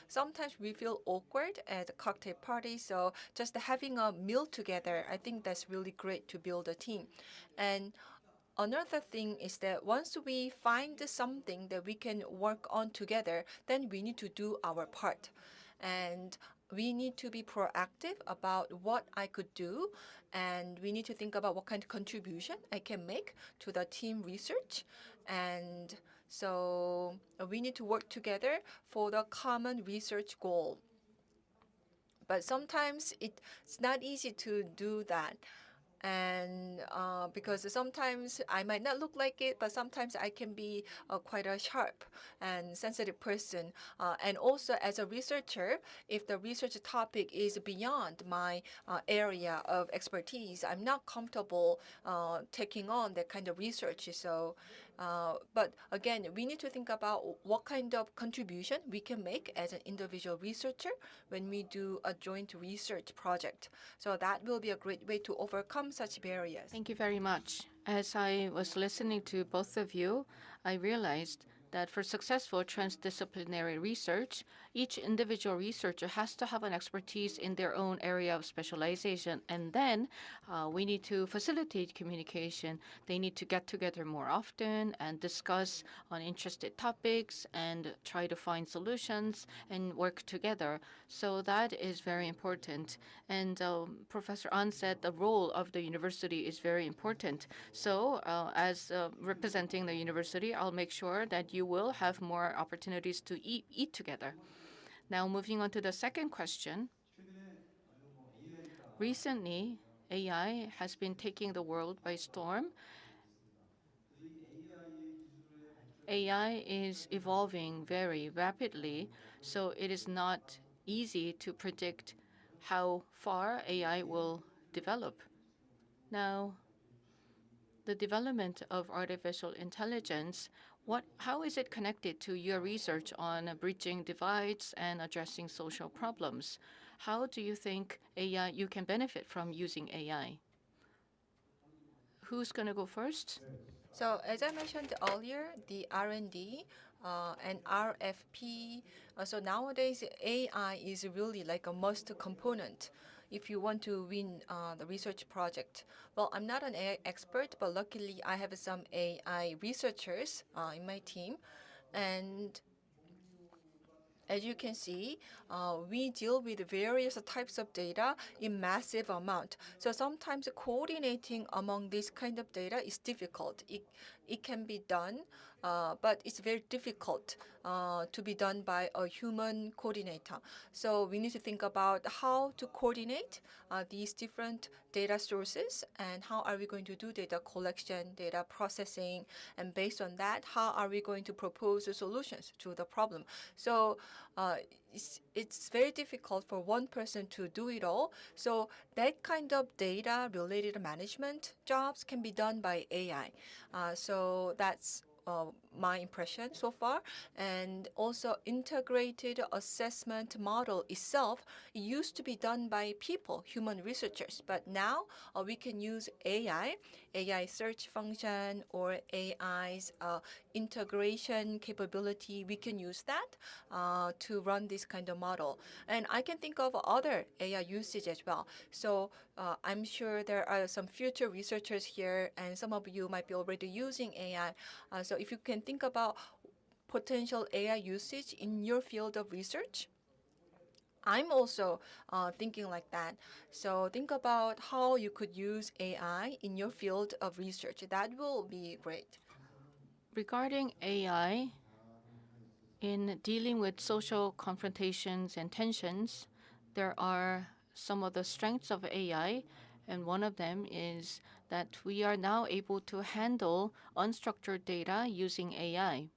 sometimes we feel awkward at a cocktail party. So just having a meal together, I think that's really great to build a team. And another thing is that once we find something that we can work on together, then we need to do our part. And we need to be proactive about what I could do, and we need to think about what kind of contribution I can make to the team research. And so we need to work together for the common research goal. But sometimes it's not easy to do that. And because sometimes I might not look like it, but sometimes I can be quite a sharp and sensitive person. And also as a researcher, if the research topic is beyond my area of expertise, I'm not comfortable taking on that kind of research. So, but again, we need to think about what kind of contribution we can make as an individual researcher when we do a joint research project. So that will be a great way to overcome such barriers. Thank you very much. As I was listening to both of you, I realized that for successful transdisciplinary research, each individual researcher has to have an expertise in their own area of specialization. And then we need to facilitate communication. They need to get together more often and discuss on interested topics and try to find solutions and work together. So that is very important. And Professor An said the role of the university is very important. So as representing the university, I'll make sure that you will have more opportunities to eat together. Now, moving on to the second question. Recently, AI has been taking the world by storm. AI is evolving very rapidly, so it is not easy to predict how far AI will develop. Now, the development of artificial intelligence, how is it connected to your research on bridging divides and addressing social problems? How do you think you can benefit from using AI? Who's going to go first? So as I mentioned earlier, the R&D and RFP. So nowadays, AI is really like a must component if you want to win the research project. Well, I'm not an AI expert, but luckily I have some AI researchers in my team. And as you can see, we deal with various types of data in massive amount. So sometimes coordinating among this kind of data is difficult. It can be done, but it's very difficult to be done by a human coordinator. So we need to think about how to coordinate these different data sources and how are we going to do data collection, data processing, and based on that, how are we going to propose solutions to the problem. So it's very difficult for one person to do it all. So that kind of data related management jobs can be done by AI. So that's my impression so far. And also integrated assessment model itself, it used to be done by people, human researchers, but now we can use AI AI search function or AI's integration capability, we can use that to run this kind of model. And I can think of other AI usage as well. So I'm sure there are some future researchers here, and some of you might be already using AI. So if you can think about potential AI usage in your field of research, I'm also thinking like that. So think about how you could use AI in your field of research. That will be great. Regarding AI, in dealing with social confrontations and tensions, there are some of the strengths of AI, and one of them is that we are now able to handle unstructured data using AI.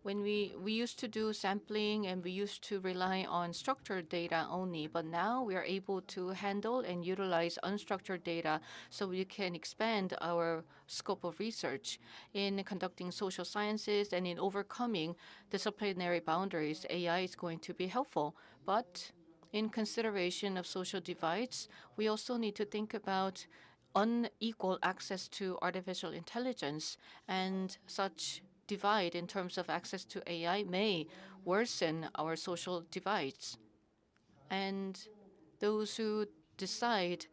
When we used to do sampling and we used to rely on structured data only, but now we are able to handle and utilize unstructured data so we can expand our scope of research. In conducting social sciences and in overcoming disciplinary boundaries, AI is going to be helpful. But in consideration of social divides, we also need to think about unequal access to artificial intelligence, and such divide in terms of access to AI may worsen our social divides. And those who decide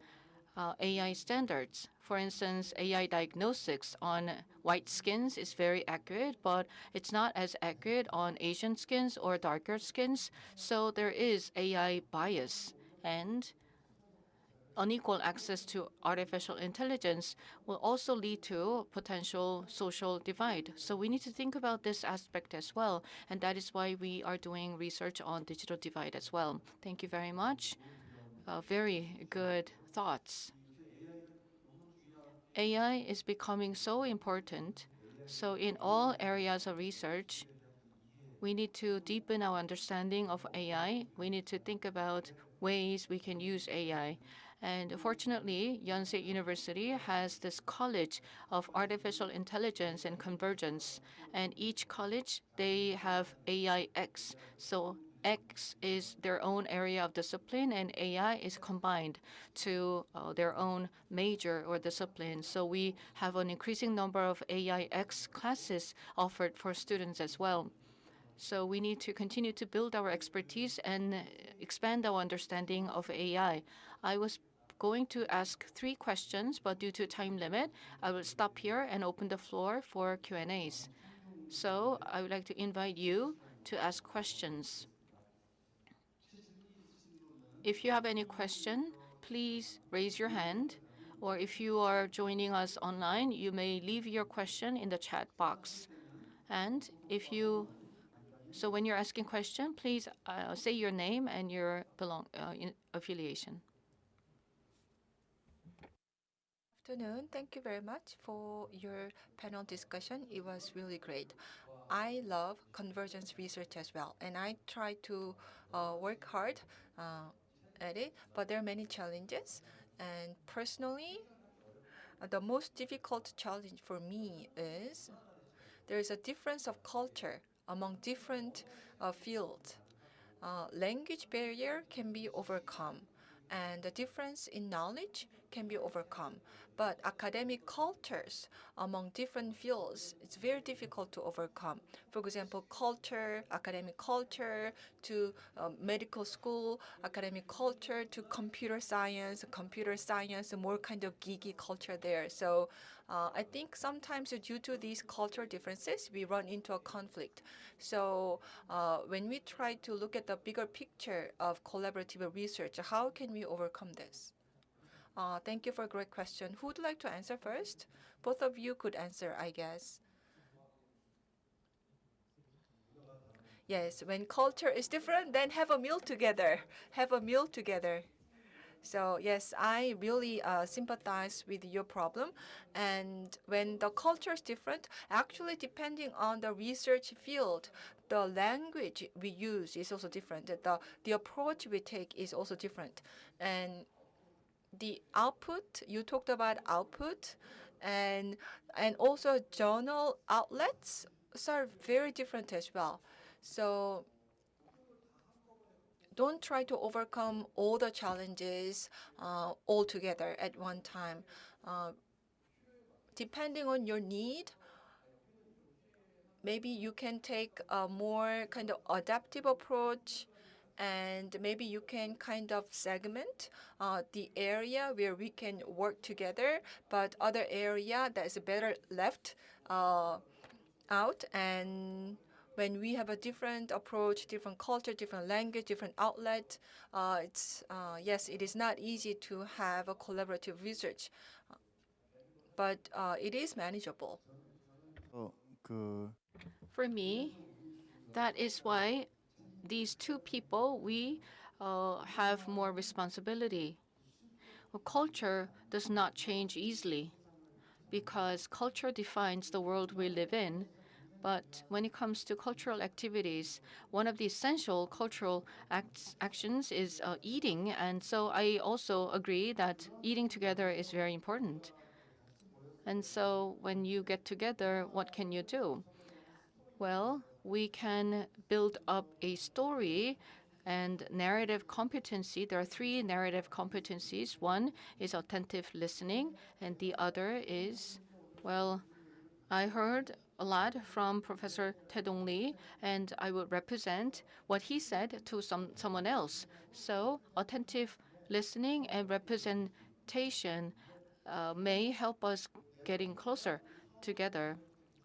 AI standards, for instance, AI diagnostics on white skins is very accurate, but it's not as accurate on Asian skins or darker skins. So there is AI bias, and unequal access to artificial intelligence will also lead to potential social divide. So we need to think about this aspect as well, and that is why we are doing research on digital divide as well. Thank you very much. Very good thoughts. AI is becoming so important. So in all areas of research, we need to deepen our understanding of AI. We need to think about ways we can use AI. And fortunately, Yonsei University has this College of Artificial Intelligence and Convergence. And each college, they have AIX. So X is their own area of discipline, and AI is combined to their own major or discipline. So we have an increasing number of AIX classes offered for students as well. So we need to continue to build our expertise and expand our understanding of AI. I was going to ask 3 questions, but due to time limit, I will stop here and open the floor for Q&As. So I would like to invite you to ask questions. If you have any question, please raise your hand, or if you are joining us online, you may leave your question in the chat box. And so when you're asking question, please say your name and your affiliation. Afternoon. Thank you very much for your panel discussion. It was really great. I love convergence research as well, and I try to work hard at it, but there are many challenges. And personally, the most difficult challenge for me is there is a difference of culture among different fields. Language barrier can be overcome, and the difference in knowledge can be overcome. But academic cultures among different fields, it's very difficult to overcome. For example, academic culture to medical school, academic culture to computer science, more kind of geeky culture there. So I think sometimes due to these cultural differences, we run into a conflict. So when we try to look at the bigger picture of collaborative research, how can we overcome this? Thank you for a great question. Who would like to answer first? Both of you could answer, I guess. Yes, when culture is different, then have a meal together. Have a meal together. So yes, I really sympathize with your problem. And when the culture is different, actually depending on the research field, the language we use is also different. The approach we take is also different. And the output, you talked about output, and also journal outlets are very different as well. So don't try to overcome all the challenges all together at one time. depending on your need, maybe you can take a more kind of adaptive approach, and maybe you can kind of segment the area where we can work together, but other area that is better left out. And when we have a different approach, different culture, different language, different outlet, yes, it is not easy to have a collaborative research, but it is manageable. For me, that is why these two people, we have more responsibility. Well, culture does not change easily because culture defines the world we live in. But when it comes to cultural activities, one of the essential cultural actions is eating. And so I also agree that eating together is very important. And so when you get together, what can you do? Well, we can build up a story and narrative competency. There are three narrative competencies. One is attentive listening, and the other is, well, I heard a lot from Professor Taedong Lee, and I would represent what he said to someone else. So attentive listening and representation may help us getting closer together.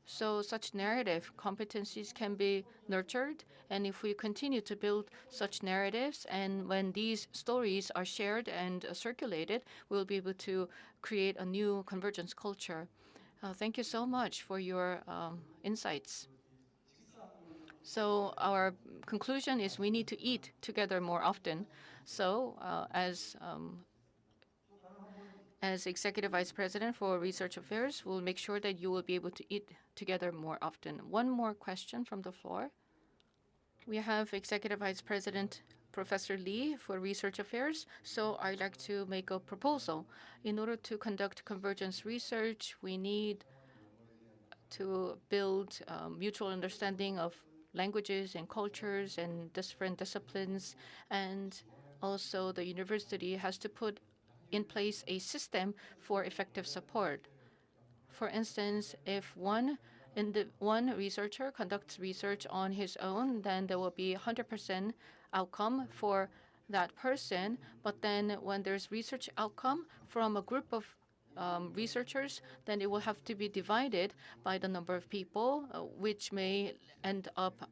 So such narrative competencies can be nurtured, and if we continue to build such narratives, and when these stories are shared and circulated, we'll be able to create a new convergence culture. Thank you so much for your insights. So our conclusion is we need to eat together more often. So as Executive Vice President for Research Affairs, we'll make sure that you will be able to eat together more often. One more question from the floor. We have Executive Vice President Professor Lee for Research Affairs. So I'd like to make a proposal. In order to conduct convergence research, we need to build mutual understanding of languages and cultures and different disciplines. And also the university has to put in place a system for effective support. For instance, if one researcher conducts research on his own, then there will be 100% outcome for that person. But then when there's research outcome from a group of researchers, then it will have to be divided by the number of people, which may end up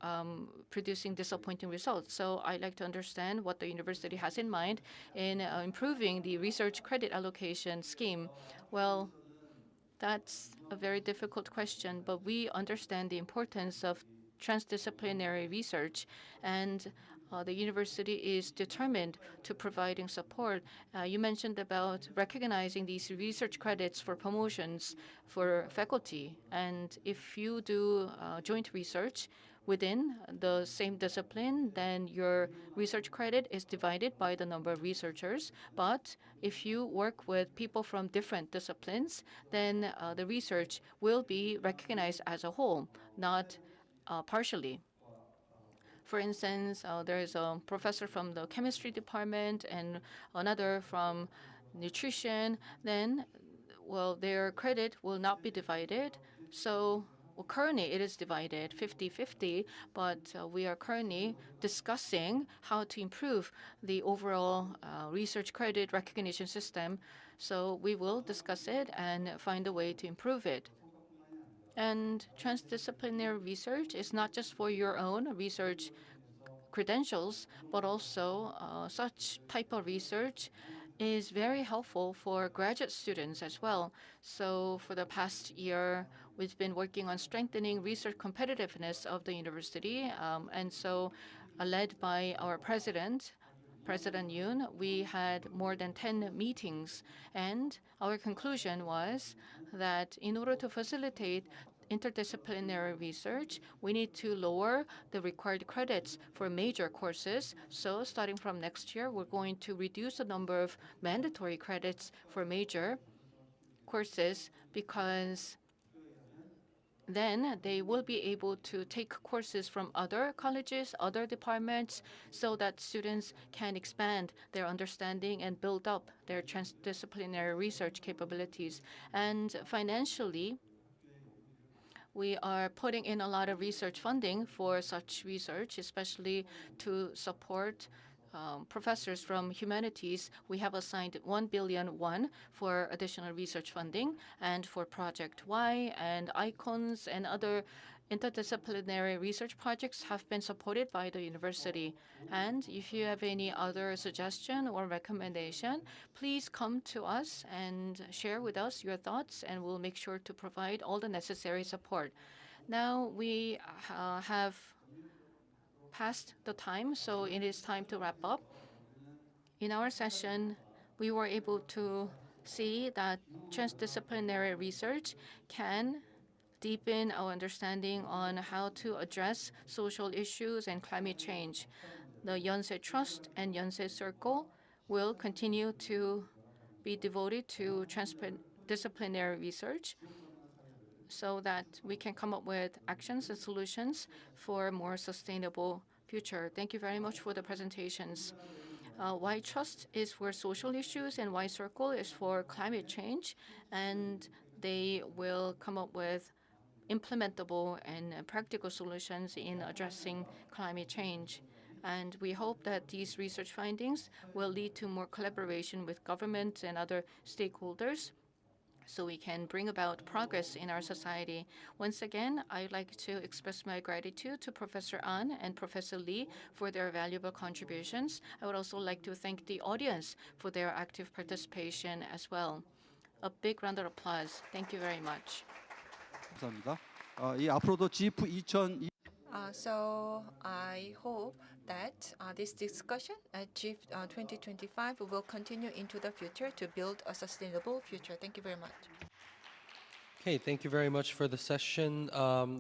producing disappointing results. So I'd like to understand what the university has in mind in improving the research credit allocation scheme. Well, that's a very difficult question, but we understand the importance of transdisciplinary research, and the university is determined to providing support. You mentioned about recognizing these research credits for promotions for faculty, and if you do joint research within the same discipline, then your research credit is divided by the number of researchers. But if you work with people from different disciplines, then the research will be recognized as a whole, not partially. For instance, there is a professor from the chemistry department and another from nutrition. Then, well, their credit will not be divided. So well, currently it is divided 50-50, but we are currently discussing how to improve the overall research credit recognition system. So we will discuss it and find a way to improve it. And transdisciplinary research is not just for your own research credentials, but also such type of research is very helpful for graduate students as well. So for the past year, we've been working on strengthening research competitiveness of the university. And so led by our president, President Yoon, we had more than 10 meetings. And our conclusion was that in order to facilitate interdisciplinary research, we need to lower the required credits for major courses. So starting from next year, we're going to reduce the number of mandatory credits for major courses because then they will be able to take courses from other colleges, other departments, so that students can expand their understanding and build up their transdisciplinary research capabilities. And financially, we are putting in a lot of research funding for such research, especially to support professors from humanities. We have assigned 1 billion won for additional research funding, and for Project Y and ICONs and other interdisciplinary research projects have been supported by the university. And if you have any other suggestion or recommendation, please come to us and share with us your thoughts, and we'll make sure to provide all the necessary support. Now we have past the time, so it is time to wrap up. In our session, we were able to see that transdisciplinary research can deepen our understanding on how to address social issues and climate change. The Yonsei Trust and Yonsei Circle will continue to be devoted to transdisciplinary research so that we can come up with actions and solutions for a more sustainable future. Thank you very much for the presentations. Y Trust is for social issues and Y Circle is for climate change, and they will come up with implementable and practical solutions in addressing climate change. And we hope that these research findings will lead to more collaboration with government and other stakeholders, so we can bring about progress in our society. Once again, I'd like to express my gratitude to Professor An and Professor Lee for their valuable contributions. I would also like to thank the audience for their active participation as well. A big round of applause. Thank you very much. 감사합니다. 이 앞으로도 GEEF 2020 So I hope that this discussion at GEEF 2025 will continue into the future to build a sustainable future. Thank you very much. Okay, thank you very much for the session.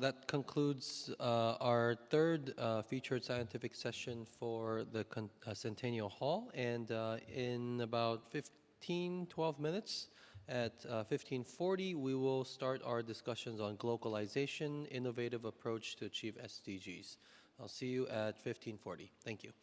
That concludes our third featured scientific session for the Centennial Hall. And in about 12 minutes, at 15:40, we will start our discussions on globalization, innovative approach to achieve SDGs. I'll see you at 15:40. Thank you.